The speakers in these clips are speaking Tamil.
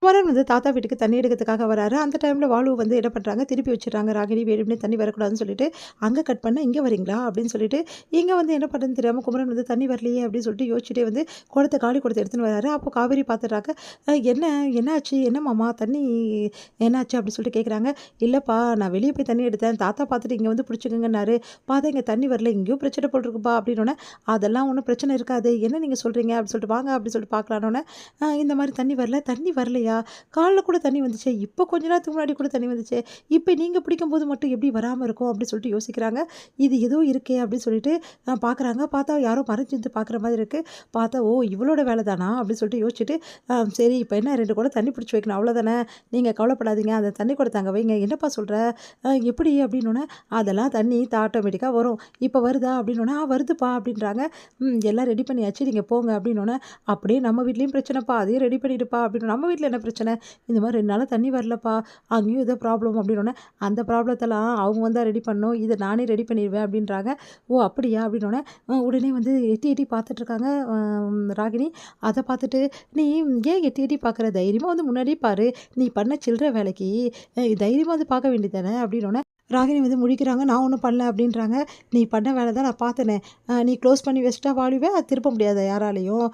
குமரன் வந்து தாத்தா வீட்டுக்கு தண்ணி எடுக்கிறதுக்காக வராரு. அந்த டைம்ல வாலு வந்து என்ன பண்றாங்க, திருப்பி வச்சுடுறாங்க. ராகினி வேணும்னே தண்ணி வரக்கூடாதுன்னு சொல்லிட்டு, அங்க கட் பண்ணா, "இங்க வரீங்களா?" அப்படின்னு சொல்லிட்டு, இங்க வந்து என்ன பண்றதுன்னு தெரியாம குமரன் வந்து தண்ணி வரலையே அப்படின்னு சொல்லிட்டு யோசிச்சுட்டே வந்து காலி குடத்த எடுத்துன்னு வராரு. அப்போ காவேரி பார்த்துடுறாங்க. என்ன என்னாச்சு? என்ன மாமா தண்ணி என்னாச்சு?" அப்படின்னு சொல்லிட்டு கேட்குறாங்க. "இல்லப்பா நான் வெளிய போய் தண்ணி எடுத்தேன். தாத்தா பார்த்துட்டு இங்க வந்து புடிச்சுக்கங்கன்னாரு. பார்த்தா இங்க தண்ணி வரல. எங்கேயோ பிரச்சனை போல இருக்குப்பா" அப்படின்னோனே, "அதெல்லாம் ஒண்ணும் பிரச்சனை இருக்காது. என்ன நீங்க சொல்றீங்க?" அப்படின்னு சொல்லிட்டு, "வாங்க" அப்படின்னு சொல்லிட்டு பார்க்கலான்னோனே, இந்த மாரி தண்ணி வரலையா? காலைல கூட தண்ணி வந்துச்சே! இப்போ கொஞ்ச நேரத்துக்கு முன்னாடி கூட தண்ணி வந்துச்சே! இப்ப நீங்க பிடிக்கும்போது மட்டும் எப்படி வராம இருக்கும்? அப்டி சொல்லிட்டு யோசிக்கிறாங்க. இது ஏதோ இருக்கே! அப்டி சொல்லிட்டு பார்க்குறாங்க. பார்த்தா யாரோ மறைஞ்சிருந்து பார்க்குற மாதிரி இருக்கு. பார்த்தா, ஓ! இவளோட வேல தானா? அப்டி சொல்லிட்டு யோசிச்சுட்டு, சரி இப்ப என்ன 2 குடம் தண்ணி பிடிச்சு வைக்கணும் அவ்வளோதானே! நீங்க கவலைப்படாதீங்க. அந்த தண்ணி குடத்த அங்க வைங்க. என்னப்பா சொல்ற? எப்படி? அப்டின்னோனே, அதெல்லாம் தண்ணி ஆட்டோமேட்டிக்கா வரும். இப்ப வருதா? அப்டின்னோனே, வருதுப்பா அப்டின்றாங்க. எல்லாம் ரெடி பண்ணியாச்சு. நீங்க போங்க அப்டின்னோனே, அப்படியே நம்ம வீட்லயும் பிரச்சனைப்பா. அதையும் ரெடி பண்ணிடுப்பா அப்டின்னு நம்ம வீட்ல என்ன பிரச்சனை? இந்த மாரி 2 நாளா தண்ணி வரலப்பா. அங்கேயும் ஏதோ ப்ராப்ளம் அப்டின்னோனே, அந்த ப்ராப்ளத்தலாம் அவங்க வந்தா ரெடி பண்ணணும். இத நானே ரெடி பண்ணிருவேன் அப்டின்றாங்க. ஓ! அப்படியா? அப்டின்னோனே, உடனே வந்து எட்டி எட்டி பார்த்துட்டுருக்காங்க ராகினி. அத பார்த்துட்டு, "நீ ஏன் எட்டி எட்டி பார்க்குற? தைரியமா வந்து முன்னாடியே பாரு. நீ பண்ண சில்லற வேலைக்கு தைரியமா வந்து பார்க்க வேண்டியது தானே" அப்டின்னோனே, ராகினி வந்து முழிக்கிறாங்க. "நான் ஒண்ணும் பண்ணல" அப்டின்றாங்க. "நீ பண்ண வேல தான் நான் பார்த்தேனே. நீ க்ளோஸ் பண்ணி வச்சுட்டா வால்யூவ அது திருப்ப முடியாதா யாராலயும்?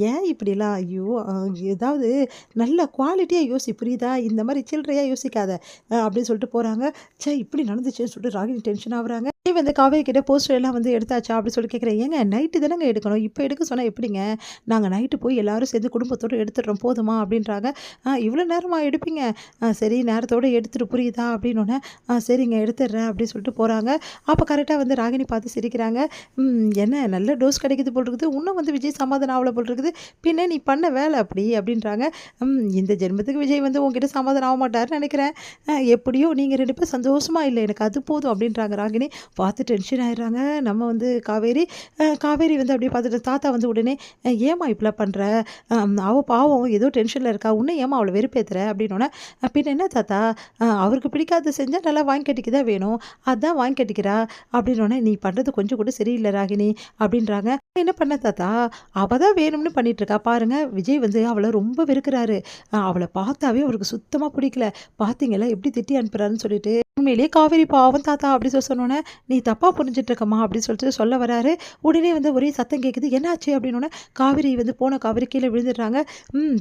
ஏன் இப்படிலாம்? ஐயோ! ஏதாவது நல்ல குவாலிட்டியா யோசி புரியுதா? இந்த மாரி சில்லறையா யோசிக்காத" அப்படின்னு சொல்லிட்டு போறாங்க. ச்சே! இப்படி நடந்துச்சேன்னு சொல்லிட்டு ராகினி டென்ஷன் ஆவுறாங்க. வந்து காவேரி கிட்ட போஸ்டர் எல்லாம் வந்து எடுத்தாச்சா? அப்படின்னு சொல்லி கேட்குறேன். ஏங்க நைட்டு தானங்க எடுக்கணும். இப்ப எடுக்க சொன்னா எப்படிங்க? நாங்க நைட்டு போய் எல்லாரும் சேர்ந்து குடும்பத்தோட எடுத்துடுறோம் போதுமா? அப்படின்றாங்க. இவ்வளோ நேரமா எடுப்பீங்க? சரி நேரத்தோட எடுத்துட்டு புரியுதா? அப்படின்னோனே, சரிங்க எடுத்துடுறேன் அப்படின்னு சொல்லிட்டு போறாங்க. அப்ப கரெக்ட்டா வந்து ராகினி பார்த்து சிரிக்கிறாங்க. என்ன நல்ல டோஸ் கிடைக்குது போல் இருக்குது. இன்னும் வந்து விஜய் சமாதானம் ஆவல போல் இருக்குது. பின்ன நீ பண்ண வேலை அப்படி அப்படின்றாங்க. இந்த ஜென்மத்துக்கு விஜய் வந்து உன்கிட்ட சமாதானம் ஆக மாட்டாருன்னு நினைக்கிறேன். எப்படியோ நீங்க 2 பேரும் சந்தோஷமா இல்ல. எனக்கு அது போதும் அப்படின்றாங்க ராகினி. பார்த்து டென்ஷன் ஆயிடுறாங்க. நம்ம வந்து காவேரி. காவேரி வந்து அப்படியே பார்த்துட்டு தாத்தா வந்து உடனே, "ஏம்மா இப்படிலாம் பண்ற? அவ பாவம் ஏதோ டென்ஷன்ல இருக்கா. உன்ன ஏம்மா அவள வெறுப்பேத்துற?" அப்படின்னோனே, "பின்ன என்ன தாத்தா? அவருக்கு பிடிக்காதத செஞ்சா நல்லா வாங்கி கட்டிக்க தான் வேணும். அதான் வாங்கி கட்டிக்கிறா." அப்படின்னோனே, "நீ பண்றது கொஞ்சம் கூட சரியில்ல ராகினி" அப்படின்றாங்க. "என்ன பண்ண தாத்தா? அவ தான் வேணும்னு பண்ணிட்டு இருக்கா. பாருங்க விஜய் வந்து அவள ரொம்ப வெறுக்கிறாரு. அவள பார்த்தாவே அவருக்கு சுத்தமா பிடிக்கல. பார்த்தீங்களா எப்படி திட்டி அனுப்புறாருன்னு சொல்லிட்டு." உண்மையிலேயே காவேரி பாவம் தாத்தா அப்படி சொன்னோனே, "நீ தப்பா புரிஞ்சுட்டு இருக்கம்மா" அப்படின்னு சொல்லிட்டு சொல்ல வராரு. உடனே வந்து ஒரே சத்தம் கேட்குது. "என்னாச்சு?" அப்படின்னோனே, காவேரி வந்து போன காவேரி கீழ விழுந்துடுறாங்க.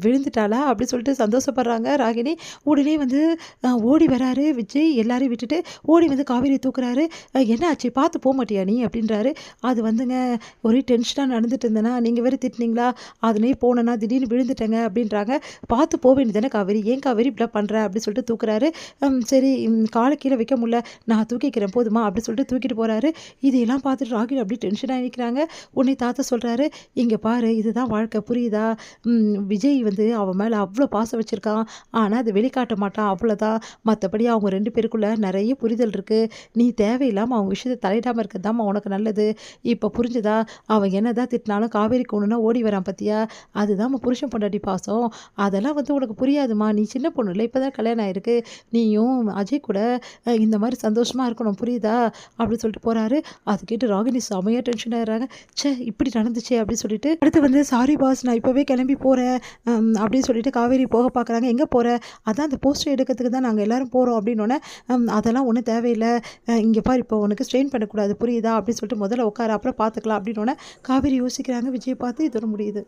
விழுந்துட்டாளா? அப்படி சொல்லிட்டு சந்தோஷப்படுறாங்க ராகினி. உடனே வந்து ஓடி வராரு விஜய் எல்லாரையும் விட்டுட்டு ஓடி வந்து காவேரியை தூக்குறாரு. "என்னாச்சு? பார்த்து போமாட்டியா நீ?" அப்படின்றாரு. "அது வந்துங்க ஒரே டென்ஷனா நடந்துட்டு இருந்தேனா, நீங்க வேற திட்டுனீங்களா, அதுலயே போனேனா திடீர்னு விழுந்துட்டேங்க" அப்படின்றாங்க. "பார்த்து போ வேண்டியது தானே காவேரி, ஏன் காவேரி இப்படிலாம் பண்ற?" அப்படின்னு சொல்லிட்டு தூக்குறாரு. சரி கால கீழ வைக்க முடியல, நான் தூக்கிக்கிறேன் போதுமா? அப்படி சொல்லிட்டு தூக்கிட்டு போறாரு. இதையெல்லாம் பார்த்துட்டு ராகினி அப்படியே டென்ஷன் ஆகி நிக்கிறாங்க. உடனே தாத்தா சொல்றாரு, "இங்க பாரு இதுதான் வாழ்க்கை புரியுதா? விஜய் வந்து அவன் மேல அவ்ளோ பாசம் வச்சிருக்கான். ஆனா அத வெளிக்காட்ட மாட்டான் அவ்வளோதான். மத்தபடி அவங்க 2 பேருக்குள்ள நெறைய புரிதல் இருக்கு. நீ தேவையில்லாம அவங்க விஷயத்த தலையிடாம இருக்கிறது தாம்மா உனக்கு நல்லது. இப்ப புரிஞ்சுதா? அவன் என்னதான் திட்டினாலும் காவேரிக்கு ஒண்ணுனா ஓடி வரான் பாத்தியா? அதுதாம்மா புருஷன் பொண்டாட்டி பாசம். அதெல்லாம் வந்து உனக்கு புரியாதும்மா. நீ சின்ன பொண்ணுல்ல. இப்ப தான் கல்யாணம் ஆயிருக்கு. நீயும் அஜய் கூட இந்த மாரி சந்தோஷமா இருக்கணும் புரியுதா?" அப்படின்னு சொல்லிட்டு போறாரு. அது கேட்டு ராகினி செமையா டென்ஷன் ஆயிடுறாங்க. ச்சே! இப்படி நடந்துச்சே அப்படின்னு சொல்லிட்டு, அடுத்து வந்து "சாரி பாஸ் நான் இப்பவே கிளம்பி போறேன்" அப்படின்னு சொல்லிட்டு காவேரி போக பார்க்குறாங்க. "எங்க போற?" "அதான் அந்த போஸ்டர் எடுக்கிறதுக்கு தான் நாங்க எல்லாரும் போறோம்" அப்படின்னோனே, "அதெல்லாம் ஒண்ணும் தேவையில்ல. இங்க பாரு இப்போ உனக்கு ஸ்ட்ரெயின் பண்ணக்கூடாது புரியுதா?" அப்படின்னு சொல்லிட்டு "முதல்ல உட்காரு அப்புறம் பார்த்துக்கலாம்" அப்படின்னோனே, காவேரி யோசிக்கிறாங்க. விஜய பார்த்து இதோட முடியுது.